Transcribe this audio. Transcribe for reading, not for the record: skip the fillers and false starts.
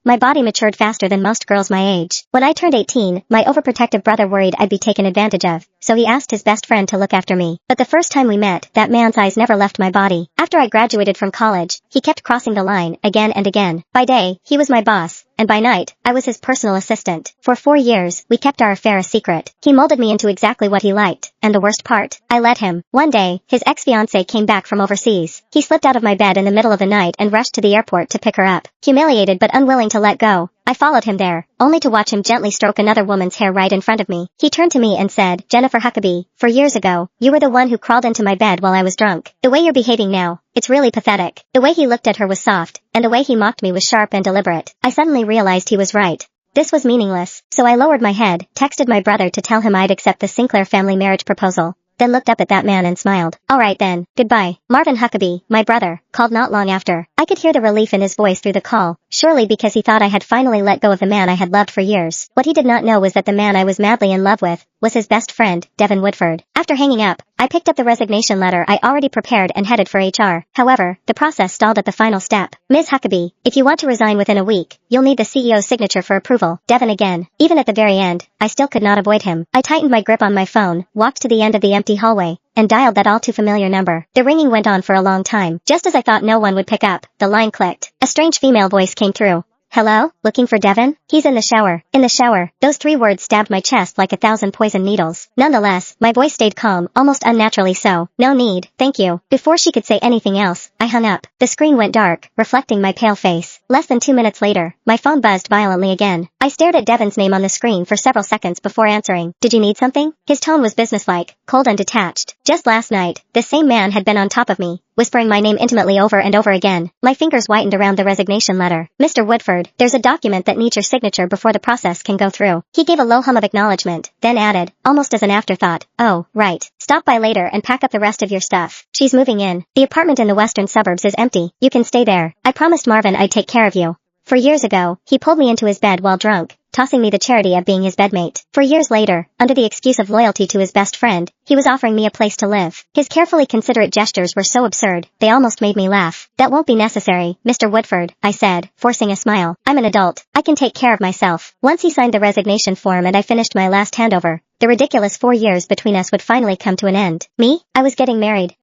My body matured faster than most girls my age. When I turned 18, my overprotective brother worried I'd be taken advantage of, so he asked his best friend to look after me. But the first time we met, that man's eyes never left my body. After I graduated from college, he kept crossing the line again and again. By day, he was my boss, and by night, I was his personal assistant. For 4 years, we kept our affair a secret. He molded me into exactly what he liked, and the worst part, I let him. One day, his ex-fiancée came back from overseas. He slipped out of my bed in the middle of the night and rushed to the airport to pick her up. Humiliated but unwilling to let go, I followed him there, only to watch him gently stroke another woman's hair right in front of me. He turned to me and said, "Jennifer Huckabee, 4 years ago, you were the one who crawled into my bed while I was drunk. The way you're behaving now, it's really pathetic." The way he looked at her was soft, and the way he mocked me was sharp and deliberate. I suddenly realized he was right. This was meaningless, so I lowered my head, texted my brother to tell him I'd accept the Sinclair family marriage proposal, then looked up at that man and smiled. "All right then, goodbye." Marvin Huckabee, my brother, called not long after. I could hear the relief in his voice through the call, surely because he thought I had finally let go of the man I had loved for years. What he did not know was that the man I was madly in love with was his best friend, Devin Woodford. After hanging up, I picked up the resignation letter I already prepared and headed for HR. However, the process stalled at the final step. "Ms. Huckabee, if you want to resign within a week, you'll need the CEO's signature for approval." Devin again. Even at the very end, I still could not avoid him. I tightened my grip on my phone, walked to the end of the empty hallway, and dialed that all too familiar number. The ringing went on for a long time. Just as I thought no one would pick up, the line clicked. A strange female voice came through. "Hello? Looking for Devin? He's in the shower." In the shower. Those 3 words stabbed my chest like 1,000 poison needles. Nonetheless, my voice stayed calm, almost unnaturally so. "No need, thank you." Before she could say anything else, I hung up. The screen went dark, reflecting my pale face. Less than 2 minutes later, my phone buzzed violently again. I stared at Devin's name on the screen for several seconds before answering. "Did you need something?" His tone was businesslike, cold and detached. Just last night, this same man had been on top of me, whispering my name intimately over and over again. My fingers whitened around the resignation letter. "Mr. Woodford, there's a document that needs your signature before the process can go through." He gave a low hum of acknowledgement, then added, almost as an afterthought, "Oh, right. Stop by later and pack up the rest of your stuff. She's moving in. The apartment in the western suburbs is empty. You can stay there. I promised Marvin I'd take care of you." For years ago, he pulled me into his bed while drunk, tossing me the charity of being his bedmate. For years later, under the excuse of loyalty to his best friend, he was offering me a place to live. His carefully considerate gestures were so absurd, they almost made me laugh. "That won't be necessary, Mr. Woodford," I said, forcing a smile. "I'm an adult. I can take care of myself." Once he signed the resignation form and I finished my last handover, the ridiculous 4 years between us would finally come to an end. Me? I was getting married.